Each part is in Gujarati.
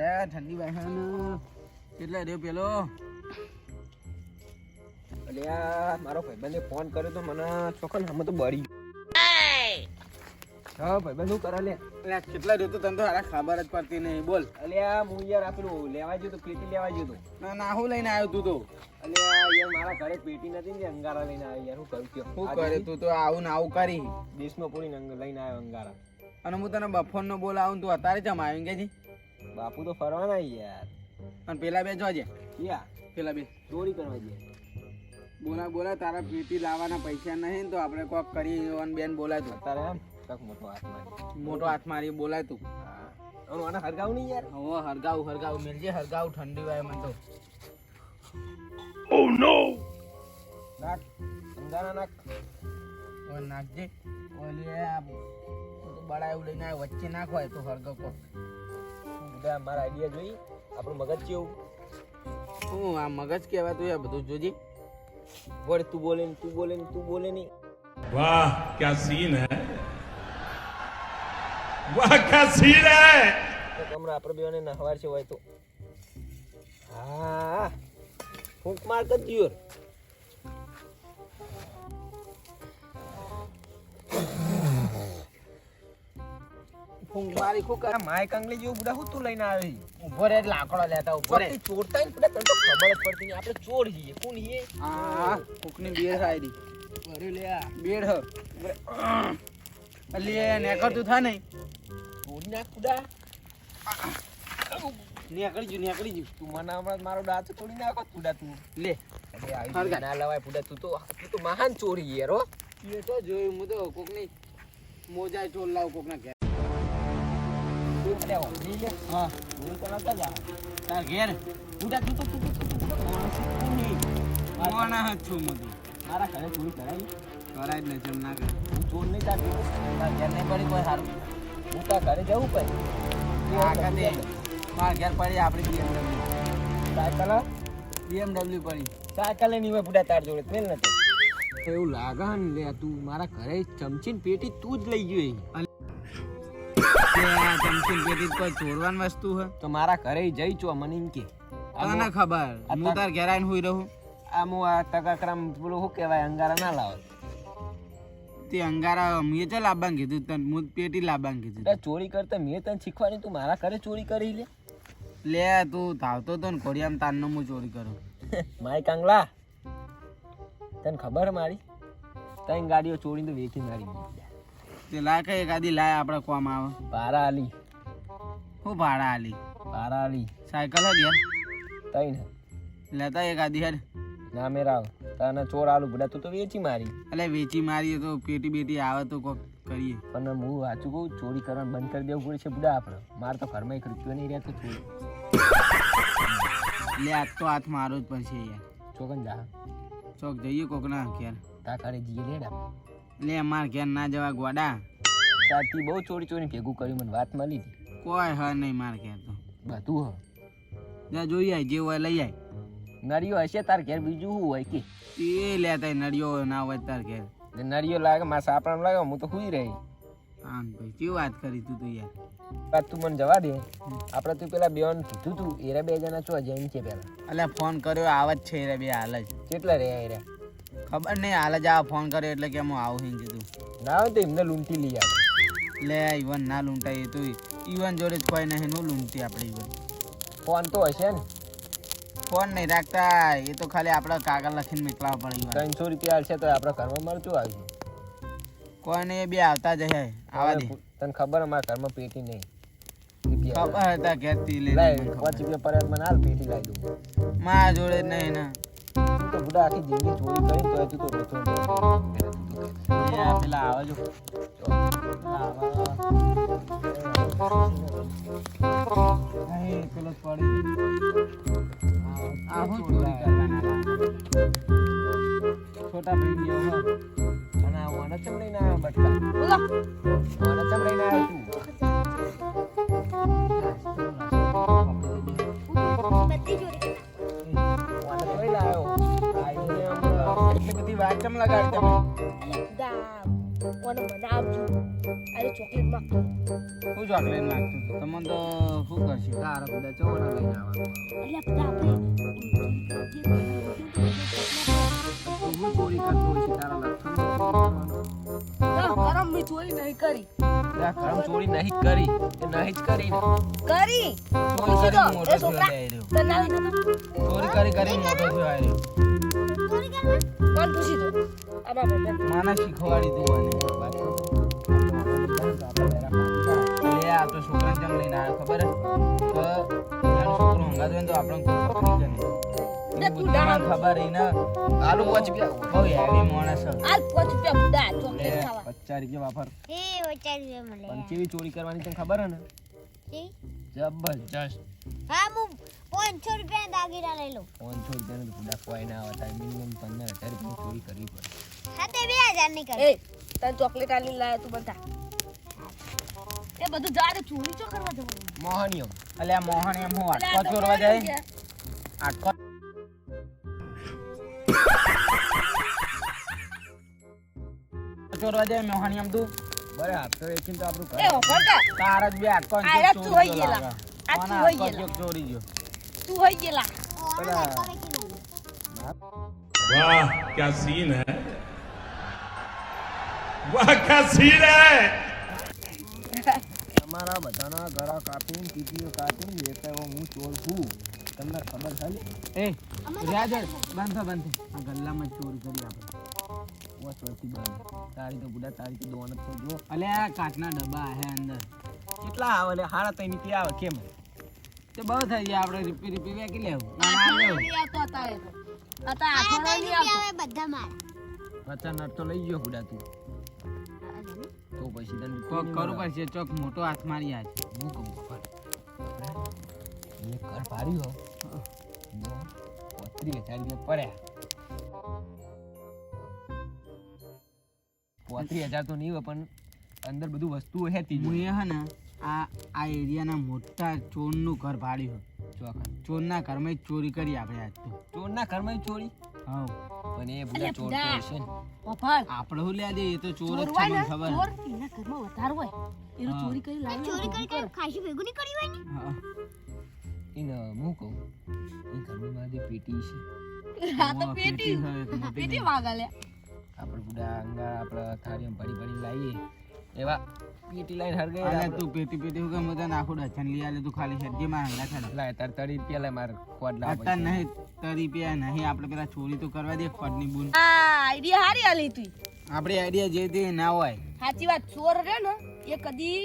યાર ઠંડી વાહન કેટલા રહ્યો પેલો અલ્યા મારો ભાઈબંધે ફોન કર્યો તો મને ચોખન હમ તો બળી હા ભાઈબંધ શું કરે લે કેટલા રહ્યો તો તને તો હારા ખબર જ પડતી નહીં બોલ અલ્યા હું યાર આપણું લેવા ગયો તો પેટી લેવા ગયો તો ના હું લઈને આવ્યો તું તો અલ્યા યાર મારા ઘરે પેટી નથી ને અંગારા લઈને આવ્યો યાર હું કરું કે શું કરે તું તો આવું ને આવું કરી દેશમાં પૂરી લઈને આવ્યો અંગારા અને હું તને બફોન નો બોલાવું તું અત્યારે જમ આવી ગયા બાપુ તો ફરવાના યાર અને પેલા બે જોજે યા પેલા બે ચોરી કરવા જઈએ બોલા તારા પેટી લાવવાના પૈસા નહીં તો આપણે કોક કરી બેન બોલાય તું અત્યારે આમ તક મોટો હાથ મારી બોલાય તું આને હરગાવ નહીં યાર હવે હરગાવ મિલજે હરગાવ ઠંડી વાય મને તો ઓ નો નાક અંગારા નાક ઓય નાખજે ઓય બડાયું લઈને આવ્યો વચ્ચે નાખવાય તો હરગાવ કોક બધા મારા આઈડિયા જોઈ આપણું મગજ કેવું હું આ મગજ કહેવાતું યાર બધું જોજે વળ તું બોલે નહીં वाह क्या सीन है वाह क्या सीन है તો કમરા આપણે બેને નહવાર છે હોય તો હા ફૂંક માર કર દિયો ફૂંક મારી ખોક માય કંગલી જેવું બુડા હું તું લઈને આવી ઉભો રે લાકડો લેતા ઉભો રે ચોરતા ને બુડા તને તો ખબર જ પડતી નહીં આપણે ચોર છીએ કોણ છીએ હા ફૂંકની બેડ આયરી અરે લે આ બેડ હ અલી નેકર તું થા નહીં ચોરી નાખ બુડા નીકળી જુ તું મને હમણાં મારો દાંત તોડી નાખો બુડા તું લે અરે આવી ના લવાય બુડા તું તો મહાન ચોરી યાર હો એ તો જોયું હું તો કોકની મોજા ચોર લાવ કોકના ઘેર હા હું કરાતા જા તાર ઘેર બુડા તું કોના હાથ છું મધુ મારા ઘરે ચોરી કરાવી કરાય જ ને જમ ના કરે હું ચોર નહીં તાર ઘેર નહીં પડી કોઈ સારું હું તાર ઘરે જવું કઈ આ કદે માર ઘેર પડી આપણી BMW પડી સાયકલ નહીં હોય બુડા તાર જોડે મેલ નથી એવું લાગે ને લે તું મારા ઘરે ચમચીન પેટી તું જ લઈ ગયો ચમચીન પેટી કોઈ ચોરવાની વસ્તુ હે તો મારા ઘરે જઈ છો મને એમ કે તને ખબર હું તાર ઘેર આવીને હુઈ રહું આમ આ તગાકરામ પેલું શું કહેવાય અંગારા ના લાવે તે અંગારા મેં તો લાવવાનું કીધું તને હું પેટી લાવવાનું કીધું ચોરી કરતા મેં તને શીખવાની તું મારા ઘરે ચોરી કરી લે તું ધાવતો તો ને ઘોડિયામાં તારનો હું ચોરી કરું માય કાંગલા તને ખબર મારી તઈ ગાડીઓ ચોરી તો વેચી મારી તે લાય કઈ એકાદી લાય આપણે કોમ આવે ભાડા આલી હું ભાડા આલી સાયકલ હે ઘેર તઈ ને લેતા એકાદી હેડ ના મેરા તને ચોર આલુ બુડા તું તો વેચી મારી એટલે વેચી મારીએ તો પેટી બેટી આવે તો કોક કરીએ પણ હું સાચું કહું ચોરી કરવાનું બંધ કરી દેવું પડે છે બુડા આપણે મારે તો ઘરમાં એક રૂપિયો નહીં રહેતો ચોરી લે આજ તો હાથ મારો જ પડશે યાર ચોકન જા ચોક જઈએ કોકના ઘેર તા ઘરે જઈએ લેડા લે અમાર ઘેર ના જવા ગોડા તારથી બહુ ચોરી ભેગું કર્યું મને વાત મળી હતી કોઈ હ નહીં માર ઘેર તો બધું હ જા જોઈ આય જે હોય લઈ આય નળિયો હશે તાર ઘેર બીજું શું હોય કે એ લેતા નડિયો ના હોય તાર ઘેર નળિયો લાગે મારા સાપડામાં લાગે હું તો હુઈ રહી હા ભાઈ કેવી વાત કરી તું તો યાર વાત તું મને જવા દે આપણે તું પેલા બેન કીધું તું એરા બે જણા ચો જઈને છે પેલા એટલે ફોન કર્યો આવ જ છે રે બે હાલ જ કેટલા રે એરા ખબર નહીં હાલ જ આ ફોન કર્યો એટલે કે હું આવું હિં કીધું ના હોય તો એમને લૂંટી લઈ આવે લે ઈવન ના લૂંટાય તો ઈવન જોડે જ કોઈ નહીં નું લૂંટી આપણે ઈવન ફોન તો હશે ને ફોન નહીં રાખતા એ તો ખાલી આપણે કાગળ લખીને મોકલાવા પડે ઈવન 300 રૂપિયા હાલશે તો આપણા ઘરમાં મરચું આવી કોઈ નહીં બે આવતા જશે આવા દે તને ખબર અમારા ઘરમાં પેટી નહીં ખબર હતા ઘેરથી લઈ 5 રૂપિયા પર મને હાલ પેટી લાવી દઉં મારા જોડે નહીં ને તું તો બુડા આખી જિંદગી ચોરી કરી તો તું તો રોતો પેલા આવે જો પેલો પડી આવું ચોરી કરવાના છોટા ભાઈ ગયો અને આ વાના ચમ લઈને આવ્યો બટકા વાના ચમ લઈને આવ્યો તું વાના ચમ લઈને આવ્યો એટલી બધી વાત ચમ લગાડતા ઓને મને આપજો અરે ચોકલેટ માં હું હું ચોકલેટ નાખતું હતું. તમને તો શું કરશે? તારા બધા ચોના લઈને આવવાનું. તું હું ચોરી કરતો હોય છે તારા લક્ષણ ચોરી નહીં કરી ત્યાં ખરમ ચોરી નહીં કરી એ નહીં જ કરી ને કરી ચોરી કરી મોટો થયો છોકરા. લે રહ્યો. તને આવી નતો? ચોરી કરી મોટો થયો આ રહ્યો. કોણ પૂછી દો આબા ભાઈ મને શીખવાડી તું મને. લે આ તો છોકરાને કેમ લઈને આવ્યો ખબર હે? કે એનો છોકરો ઊંઘાતો હોય ને તો આપણે કોઈ પકડી કરે. એની બુદ્ધિમાં ખબર હે ને. આલુ 5 રૂપિયા બહુ હેવી માણસ છે. આ 5 રૂપિયા બુડા લે ચોકલેટ ખાવા 50 રૂપિયા વાપર એ વિચારી મળે પણ કેવી ચોરી કરવાની તને ખબર હે ને જબરજસ્ત હા હું 500 રૂપિયા દાગીના લઈ લઉં 500 રૂપિયાનું તો બુડા કોઈ ના આવતા મિનિમમ 15,000 રૂપિયાની ચોરી કરવી પડે હા તે 2000 ની કરી એ તને ચોકલેટ આલી લાયો તું બતા એ બધું જાડે ચોરી ચો કરવા જવાનું મોહનિયમ અલ્યા મોહન એમ હું આટકો ચોરવા જાય આટકો ચોરવા જાય મોહન એમ તું બરે આપતો એચીન તો આપણું એ ઘર ઓફરકા તાર જ બે આટકો ને આયરા તું ચોરી હોઈ ગયો ગયેલા. લાગે. આ તું કોના હોઈ આટકો ગયેલા. ચોક ચોરી ગયો તું હોઈ ગયેલા પેલા वाह क्या सीन है वाह क्या सीन है તમારા બધાના ગળા કાપીને પીટીઓ કાપીને લેતા હું ચોર છું તમને ખબર છે ને એ રાજા બંધ થા બંધ થા. આ ગલ્લામાં જ ચોરી કરી આપણે ઓ ચોરથી બંધ તારી તો બુડા તારી તો દોન તો જો અલ્યા કાચના ડબ્બા હે અંદર કેટલા આવે લે હારા તઈ નીતિ આવે કેમ તો બહુ થઈ જાય આપણે રીપી વેકી લેવું ના લેવું નહીં આવતો અત્યારે તો. અત્યારે આથોડો નહીં આવતો આવે બધા મારા પચા નટ તો લઈ ગયો બુડા તું તો પછી તને કોક કરવું પડશે ચોક મોટો હાથ મારી આજ હું કહું ખબર એ ઘર ભારી હો 35,000 રૂપિયા પડ્યા 35,000 તો નહીં હોય પણ અંદર બધું વસ્તુઓ હતી હું એ હે ને આ એરિયાના મોટા ચોરનું ઘર ભાડ્યું ચોખા ચોરના ઘરમાં જ ચોરી કરી આપણે આજ તો ચોરના ઘરમાં ચોરી હા પણ એ બધા અલ્યા ચોર તો બુડા. હશે ને ઓફર આપણે હું લ્યા દે એ તો ચોર જ ચોર છે હોય મને ને ખબર ચોર એના ઘરમાં વધારે હોય એનો હા. ચોરી કરી લાવીને ચોરી ભેગું કરી કરે. ખાસી ભેગું નહીં કર્યું હોય ને હા. એને હું કહું એ ઘરમાં મારી પેટી છે આ તો ઓહ, પેટી હોય એક મોટી પેટી બહુ. વાગા લે આપણે બુડા અંગા આપણે થાળીમાં ભરી લાવીએ એવા પેટી લાઈન હરગે અલ્યા તું પેટી હું કેમ બધા નાખું ડચન લઈ આલે તું ખાલી હેડજે માં હંગા થાય લાય તાર 30 રૂપિયા લાય મારે ખોટ લાવ અત્યાર નહીં તરી રૂપિયા નહીં આપણે પેલા ચોરી તો કરવા દે ખોડની બૂન આ આઈડિયા હારી આલી તું આપણી આઈડિયા જે તે ના હોય સાચી વાત ચોર રે ને એ કદી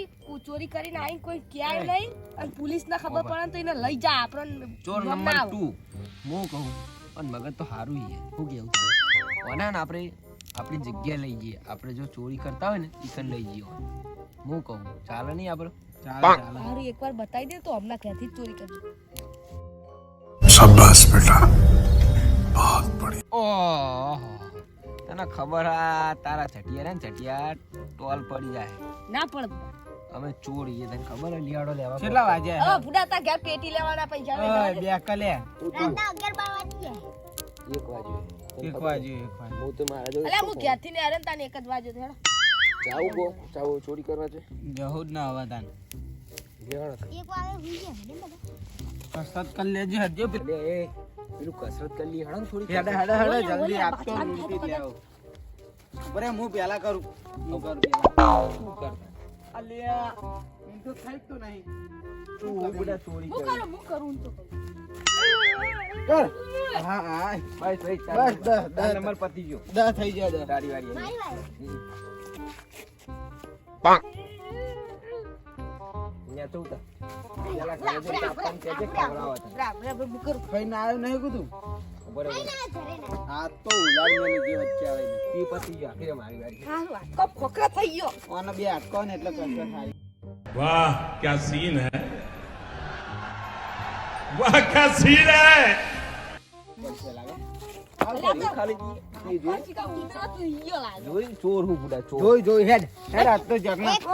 ચોરી કરીને આવીને કોઈ ક્યાંય નહીં અને પોલીસ ને ખબર પડે ને તો એને લઈ જા આપણને ચોર જોવા નંબર ના આવે. 2 હું કહું પણ મગજ તો સારું છે શું કેવું ઓના ને આપણે આપણી જગ્યા લઈ જઈએ આપણે જો ચોરી કરતા હોય ને ઈકન લઈ જઈએ હું કહું ચાલે નહીં આપણે ચાલો ચાલો હારું એકવાર બતાવી દે તો હમણાં ઘરથી જ ચોરી કરજો शाबाश बेटा बहुत बढ़िया ઓહો તને ખબર આ તારા છટિયા રે ને છટિયા ટોલ પડી જાય ના પડે અમે ચોરીએ તને ખબર હે લિયાડો લેવા કેટલા વાગ્યા હવે ભૂડા તા ઘેર પેટી લેવાના પૈસા લઈ ઓય જવા દે. બે કલે રાતના 11-12 વાગી જાય 1 વાગે એક વાગ્યું એક વાગ્યું હું તો મારા જો અલ્યા હું ઘેરથી ને હેરાન તાને એક જ વાગ્યો તો હેડો. જાવું ચોરી કરવા છે જહુદ ના હવા તાન લેવાડો એક વાગે હુઈ જાય ને બધા કસરત કરી લેજે હજુ એટલે એ પેલું કસરત કરી લી હડન થોડી હેડે હેડે હેડે ઓલે, જલ્દી ઓલે, આપતો બાથરૂમ લૂંટી થાય લેવો બરે હું પેલા કરું હું કરું પેલા શું કરતા અલ્યા એમ તો થાય જ તો નહીં તું બધા ચોરી હું કરે કરું તો કરું. કર હા હા બસ બસ, દસ, દસ. નંબર પતી ગયો દસ થઈ જાય દસ તારી વારી આવી. મારી વારી અહીંયા તો ઉતાર. પેલા ઘરે જઈને આપણને કહેજે ખવડાવો તને. ખાઈને આવ્યો નહીં કીધું બરોબર. ના ઘરે ના આ તો ઉલાડ્યો જે વચ્ચે આવે ને ઈ પતી ગયો. આખરે મારી વારી. હારું, આ કપ ખોખરા થઈ ગયો. ઓને બે અટકો ને એટલે કસરત થાય वाह क्या सीन है वाह क्या सीन है પડશે લાગે અલ્યા તો ખાલી ઈ જોઈ. પાછી કાં ઉંદરા તો ઈ ગયો લાગે. જોઈ ચોર હું બુડા ચોર. જોઈ જોઈ હેડ હેડ આ તો જગના એક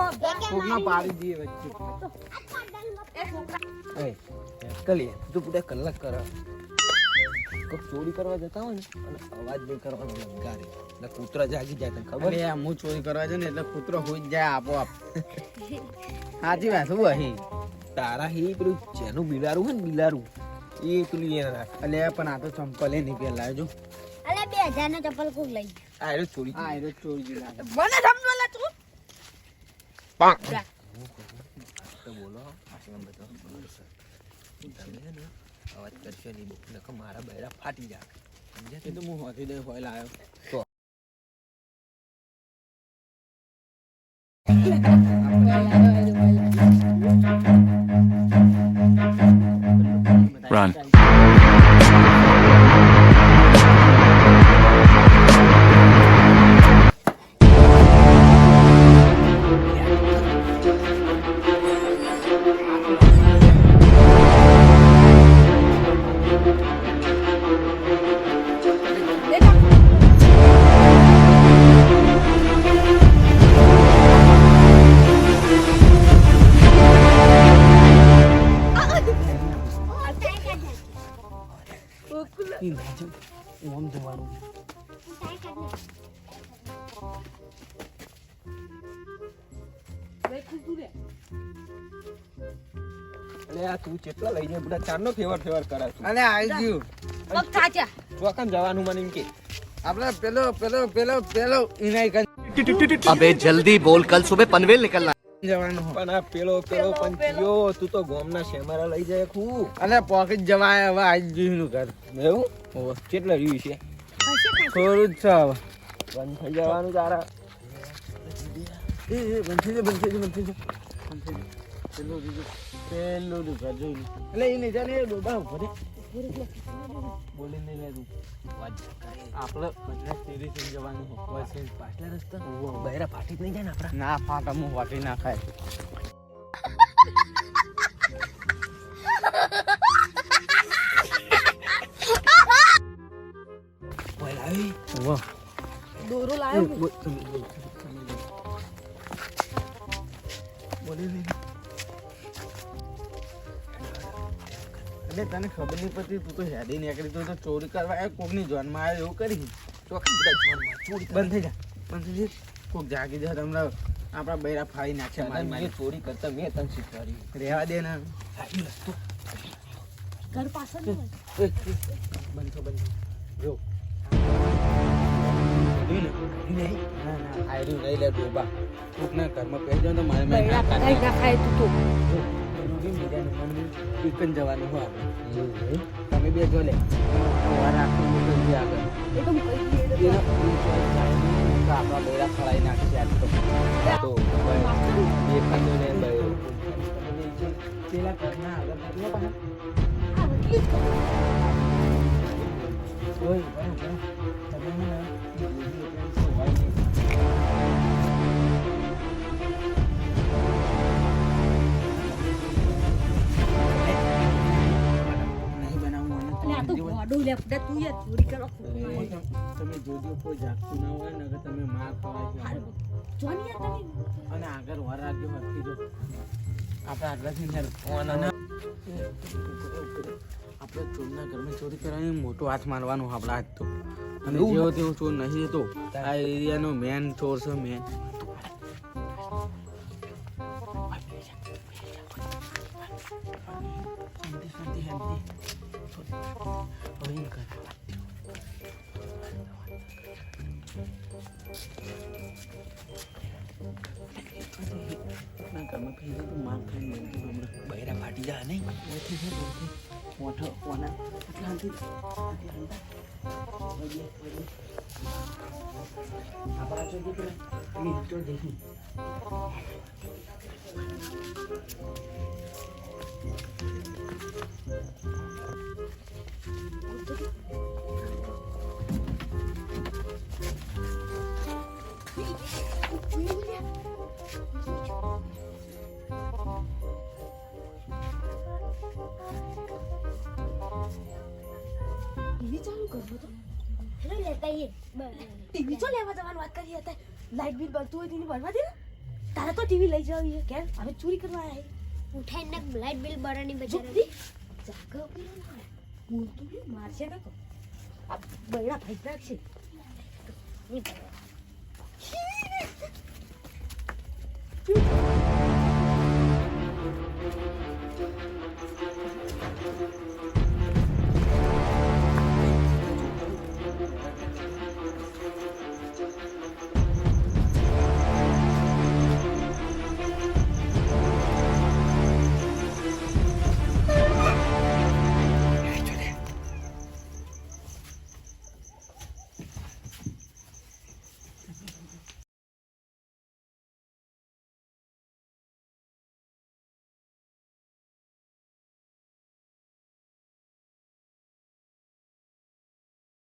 કોકનો પાડી દઈએ વચ્ચે એ છોકરા એ કલી તું બુડા કલાક કર. કોક ચોરી કરવા જતા હોય ને અને અવાજ નહીં કરવાનો લગારે. એટલે કૂતરા જાગી જાય તને ખબર અરે આ હું ચોરી કરવા છે ને એટલે કૂતરો હોઈ જ જાય આપોઆપ સાચી વાત હું અહીં તારા હી પેલું જેનું બિલારું હોય ને બિલારું એ પેલું એને રાખ. અલે પણ આ તો ચંપલ નહીં પેલા જો અલે 2000 નો ચપ્પલ કોક લઈ આ એનો ચોરી આ એ ચોરી ગઈ લાગે મને સમજવાલા તું તો બોલો આટલા બધા તમે હે ને અવાજ કરશો નહીં બહુ નકર મારા બૈરા ફાટી જાય સમજ્યા? એ તો હું હોતી દે હોય લાવ્યો Run. ઓમ જવાનું અલે આ તું કેટલા લઈ જાય બધા ચારનો ફેવર કરે તું અલે આવી ગયું પગ થાચા ચોકન જવાનું મને એમ કે આપણે પેલો ઇનાય કર अबे जल्दी बोल कल सुबह पनवेल निकलना જવાનું હોય પણ આ પેલો પંચિયો તું તો ગોમના શેમારા લઈ જાય ખૂબ અલે પોકેટ જવાય હવે આજ જીવનું ઘર એવું કેટલા રહ્યું છે થોડું જ છે હવે બંધ થઈ જવાનું તારા બંધ થઈ જા પેલું ઘર જોઈ એટલે એ નહીં જાને એ ડોબા ઉભો રે બોલી નહીં લે તું આપણે બધા સ્ટેરી થઈ જવાનું હોય છે પાછલા રસ્તા બૈરા ફાટી જ નહીં જાય ને આપણા ના ફાટા મું વાટી ના ખાય વાહ દોરો લાવ્યો બોલી નહીં એટલે તને ખબર નહીં પડતી તું તો હેડી નીકળી તું તો ચોરી કરવા આવ્યો કોકની જોનમાં આવ્યો એવું કરી ચોખ્ખી બધા જોનમાં ચોરી બંધ થઈ જા કોક જાગી જાય તમને આપણા બૈરા ફાડી નાખ્યા મારી મેં મારી ચોરી કરતા મેં તને શીખવાડ્યું રહેવા દે ને ઘર પાછળ નહીં બંધો જો નહીં આયરું નહીં લે ડોબા કોકના ઘરમાં પહેરજો તો મારે મેં ના કઈ ના ખાય તું તો ચિકન જવાનું હોય આપણે તમે બે જો લે આખું મોકલજી આગળ એ તો હું કહી દઈએ આપણા બૈરા ફળાઈ નાખશે આજ તો દેખાતો ને બૈરો પેલા ઘરના આગળ મોકલો પાછા ઓય બરાબર તમે મને તું યાર ચોરી કરો તમે જોજો કોઈ જાગતું ના હોય ને તમે માર ખાવા જોની યાર તમે અને આગળ વાર રાખજો હરખી જો આપણે આગળથી આપણે ચોરના ઘરમાં ચોરી કરવાની મોટો હાથ મારવાનો આપણા હાથ તો અને જેવો તેવો ચોર નહીં તો આ એરિયાનો મેન ચોર છે મેન બૈરા ફાટી જાય નહીં ટીવી ચાલુ કરવો તો હેલો લેતા આઈએ ટીવી ચો લેવા જવાની વાત કરી હતા લાઈટ બિલ બનતું હોય તેની ભરવા દે ને તારે તો ટીવી લઈ જવી કેમ હવે ચોરી કરવા આવ્યા ઉઠાઈને લાઈટ બિલ ભરવાની બજાર ચૂપથી જાગો પેલા હું તો મારશે ને આ બૈરા ભાઈ નાખશે નહીં ભરવા.